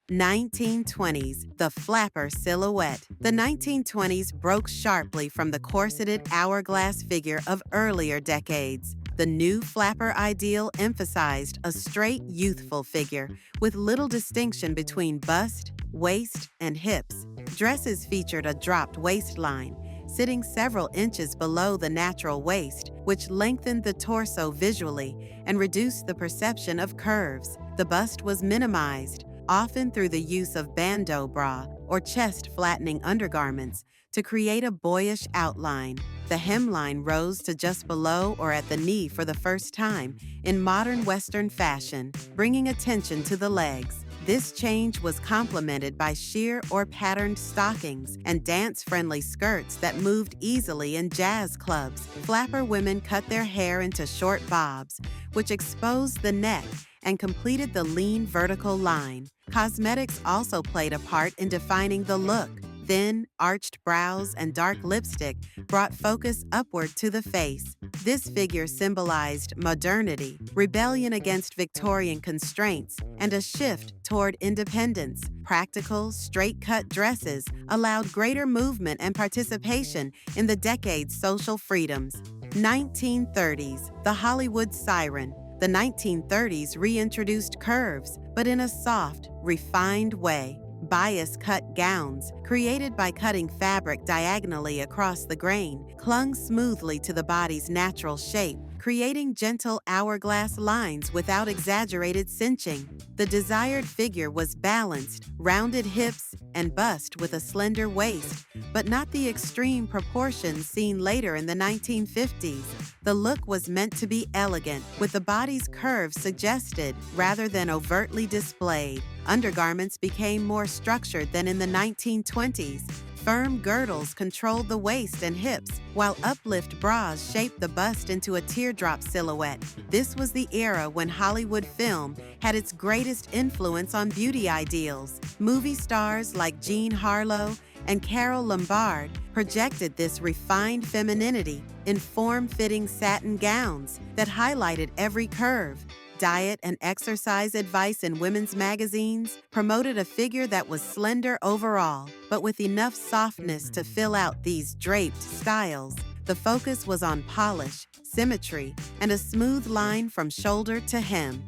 1920s, the flapper silhouette. The 1920s broke sharply from the corseted hourglass figure of earlier decades. The new flapper ideal emphasized a straight, youthful figure with little distinction between bust, waist, and hips. Dresses featured a dropped waistline, sitting several inches below the natural waist, which lengthened the torso visually and reduced the perception of curves. The bust was minimized, often through the use of bandeau bra or chest-flattening undergarments, to create a boyish outline. The hemline rose to just below or at the knee for the first time in modern Western fashion, bringing attention to the legs. This change was complemented by sheer or patterned stockings and dance-friendly skirts that moved easily in jazz clubs. Flapper women cut their hair into short bobs, which exposed the neck and completed the lean vertical line. Cosmetics also played a part in defining the look. Thin, arched brows and dark lipstick brought focus upward to the face. This figure symbolized modernity, rebellion against Victorian constraints, and a shift toward independence. Practical, straight-cut dresses allowed greater movement and participation in the decade's social freedoms. 1930s, the Hollywood siren. The 1930s reintroduced curves, but in a soft, refined way. Bias-cut gowns, created by cutting fabric diagonally across the grain, clung smoothly to the body's natural shape, creating gentle hourglass lines without exaggerated cinching. The desired figure was balanced, rounded hips and bust with a slender waist, but not the extreme proportions seen later in the 1950s. The look was meant to be elegant, with the body's curves suggested rather than overtly displayed. Undergarments became more structured than in the 1920s. Firm girdles controlled the waist and hips, while uplift bras shaped the bust into a teardrop silhouette. This was the era when Hollywood film had its greatest influence on beauty ideals. Movie stars like Jean Harlow and Carole Lombard projected this refined femininity in form-fitting satin gowns that highlighted every curve. Diet and exercise advice in women's magazines promoted a figure that was slender overall, but with enough softness to fill out these draped styles. The focus was on polish, symmetry, and a smooth line from shoulder to hem.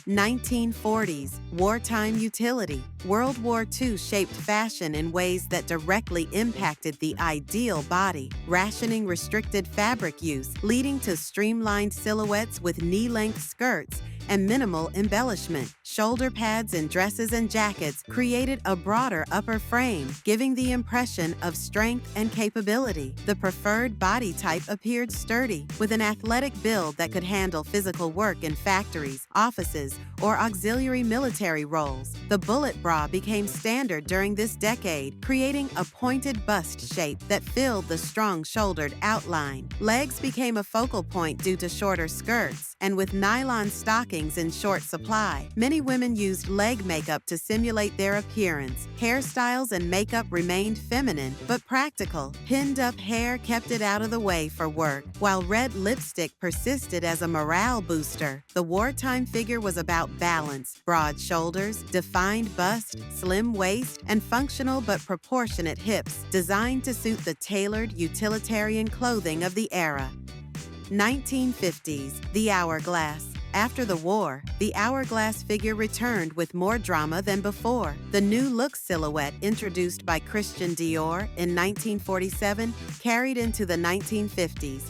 1940s, wartime utility. World War II shaped fashion in ways that directly impacted the ideal body. Rationing restricted fabric use, leading to streamlined silhouettes with knee-length skirts and minimal embellishment. Shoulder pads in dresses and jackets created a broader upper frame, giving the impression of strength and capability. The preferred body type appeared sturdy, with an athletic build that could handle physical work in factories, offices, or auxiliary military roles. The bullet bra became standard during this decade, creating a pointed bust shape that filled the strong-shouldered outline. Legs became a focal point due to shorter skirts, and with nylon stockings in short supply, many women used leg makeup to simulate their appearance. Hairstyles and makeup remained feminine but practical. Pinned-up hair kept it out of the way for work, while red lipstick persisted as a morale booster. The wartime figure was about balance, broad shoulders, defined bust, slim waist, and functional but proportionate hips, designed to suit the tailored, utilitarian clothing of the era. 1950s, the hourglass. After the war, the hourglass figure returned with more drama than before. The new look silhouette introduced by Christian Dior in 1947 carried into the 1950s.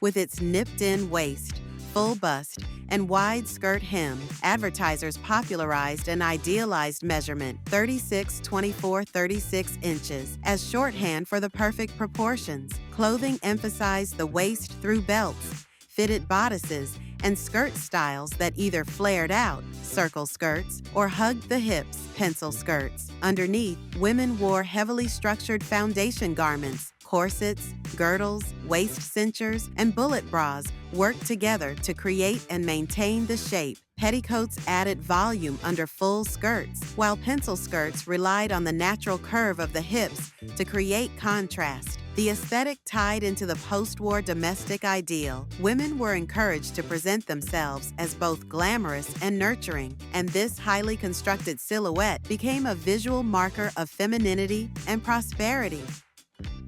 With its nipped-in waist, full bust, and wide skirt hem, advertisers popularized an idealized measurement, 36-24-36 inches, as shorthand for the perfect proportions. Clothing emphasized the waist through belts, fitted bodices, and skirt styles that either flared out, circle skirts, or hugged the hips, pencil skirts. Underneath, women wore heavily structured foundation garments. Corsets, girdles, waist cinchers, and bullet bras worked together to create and maintain the shape. Petticoats added volume under full skirts, while pencil skirts relied on the natural curve of the hips to create contrast. The aesthetic tied into the post-war domestic ideal. Women were encouraged to present themselves as both glamorous and nurturing, and this highly constructed silhouette became a visual marker of femininity and prosperity.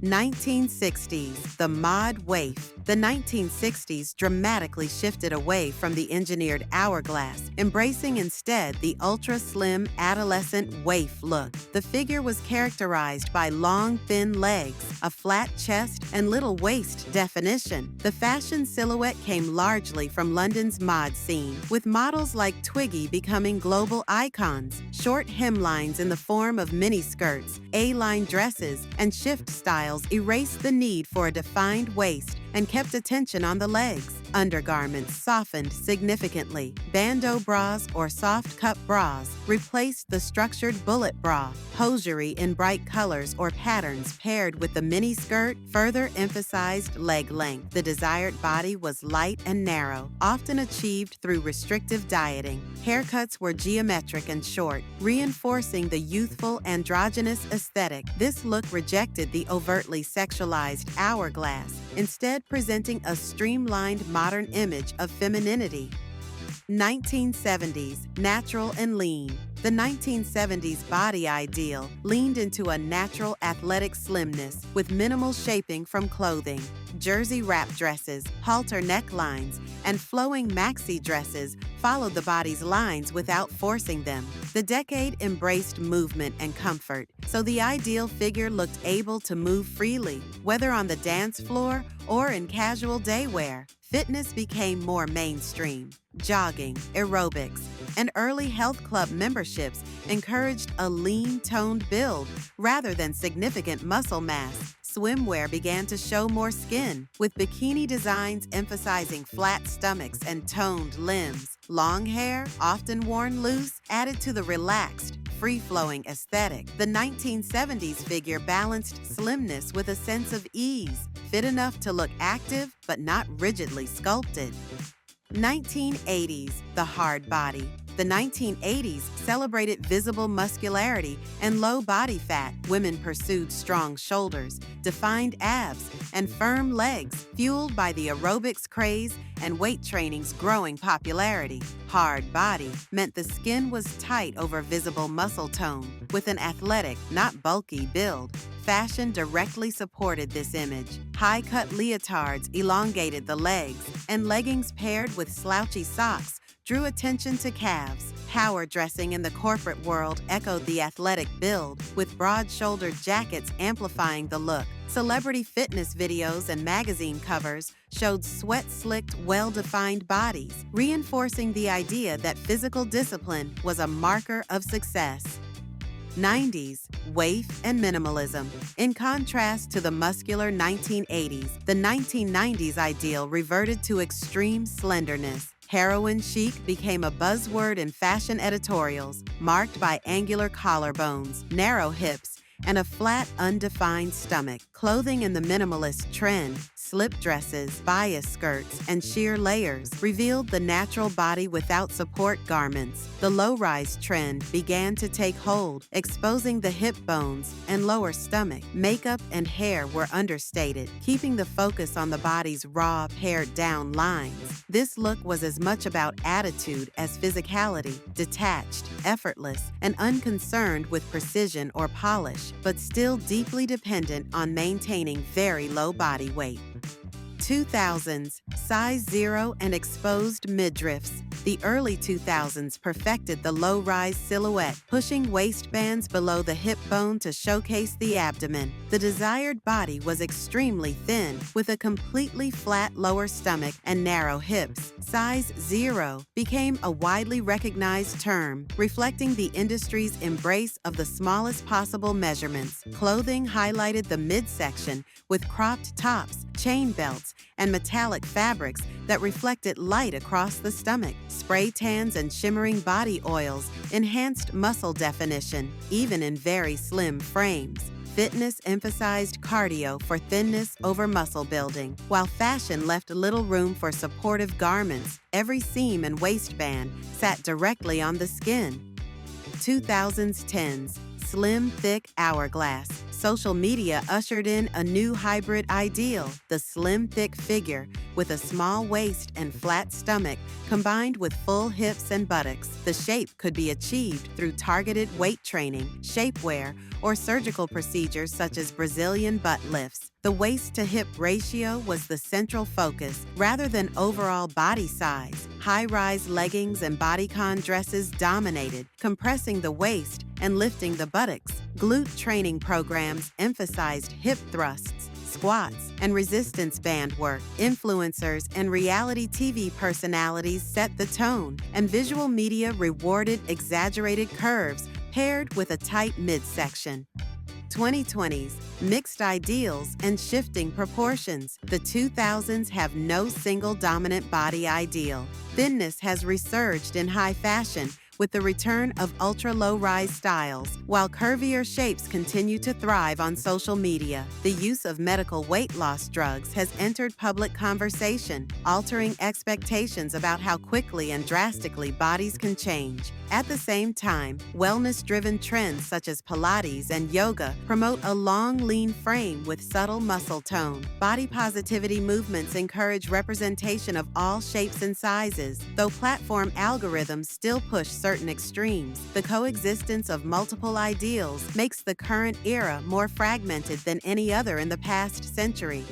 1960s, the mod waif. The 1960s dramatically shifted away from the engineered hourglass, embracing instead the ultra-slim adolescent waif look. The figure was characterized by long, thin legs, a flat chest, and little waist definition. The fashion silhouette came largely from London's mod scene, with models like Twiggy becoming global icons. Short hemlines in the form of miniskirts, A-line dresses, and shift styles erased the need for a defined waist and kept attention on the legs. Undergarments softened significantly. Bandeau bras or soft cup bras replaced the structured bullet bra. Hosiery in bright colors or patterns paired with the miniskirt further emphasized leg length. The desired body was light and narrow, often achieved through restrictive dieting. Haircuts were geometric and short, reinforcing the youthful androgynous aesthetic. This look rejected the overtly sexualized hourglass, instead presenting a streamlined modern image of femininity. 1970s, natural and lean. The 1970s body ideal leaned into a natural athletic slimness with minimal shaping from clothing. Jersey wrap dresses, halter necklines, and flowing maxi dresses followed the body's lines without forcing them. The decade embraced movement and comfort, so the ideal figure looked able to move freely, whether on the dance floor or in casual day wear. Fitness became more mainstream. Jogging, aerobics, and early health club memberships encouraged a lean, toned build rather than significant muscle mass. Swimwear began to show more skin, with bikini designs emphasizing flat stomachs and toned limbs. Long hair, often worn loose, added to the relaxed, free-flowing aesthetic. The 1970s figure balanced slimness with a sense of ease, fit enough to look active but not rigidly sculpted. 1980s, the hard body. The 1980s celebrated visible muscularity and low body fat. Women pursued strong shoulders, defined abs, and firm legs, fueled by the aerobics craze and weight training's growing popularity. Hard body meant the skin was tight over visible muscle tone, with an athletic, not bulky build. Fashion directly supported this image. High-cut leotards elongated the legs, and leggings paired with slouchy socks drew attention to calves. Power dressing in the corporate world echoed the athletic build, with broad-shouldered jackets amplifying the look. Celebrity fitness videos and magazine covers showed sweat-slicked, well-defined bodies, reinforcing the idea that physical discipline was a marker of success. 90s, waif and minimalism. In contrast to the muscular 1980s, the 1990s ideal reverted to extreme slenderness. Heroin chic became a buzzword in fashion editorials, marked by angular collarbones, narrow hips, and a flat, undefined stomach. Clothing in the minimalist trend, slip dresses, bias skirts, and sheer layers revealed the natural body without support garments. The low-rise trend began to take hold, exposing the hip bones and lower stomach. Makeup and hair were understated, keeping the focus on the body's raw, pared-down lines. This look was as much about attitude as physicality, detached, effortless, and unconcerned with precision or polish, but still deeply dependent on maintaining very low body weight. 2000s, size zero and exposed midriffs. The early 2000s perfected the low-rise silhouette, pushing waistbands below the hip bone to showcase the abdomen. The desired body was extremely thin, with a completely flat lower stomach and narrow hips. Size zero became a widely recognized term, reflecting the industry's embrace of the smallest possible measurements. Clothing highlighted the midsection with cropped tops, chain belts, and metallic fabrics that reflected light across the stomach. Spray tans and shimmering body oils enhanced muscle definition, even in very slim frames. Fitness emphasized cardio for thinness over muscle building, while fashion left little room for supportive garments. Every seam and waistband sat directly on the skin. 2010s, slim, thick hourglass. Social media ushered in a new hybrid ideal, the slim, thick figure with a small waist and flat stomach combined with full hips and buttocks. The shape could be achieved through targeted weight training, shapewear, or surgical procedures such as Brazilian butt lifts. The waist-to-hip ratio was the central focus rather than overall body size. High-rise leggings and bodycon dresses dominated, compressing the waist and lifting the buttocks. Glute training programs emphasized hip thrusts, squats, and resistance band work. Influencers and reality TV personalities set the tone, and visual media rewarded exaggerated curves paired with a tight midsection. 2020s, mixed ideals and shifting proportions. The 2000s have no single dominant body ideal. Thinness has resurged in high fashion with the return of ultra-low-rise styles, while curvier shapes continue to thrive on social media. The use of medical weight loss drugs has entered public conversation, altering expectations about how quickly and drastically bodies can change. At the same time, wellness-driven trends such as Pilates and yoga promote a long, lean frame with subtle muscle tone. Body positivity movements encourage representation of all shapes and sizes, though platform algorithms still push certain extremes. The coexistence of multiple ideals makes the current era more fragmented than any other in the past century.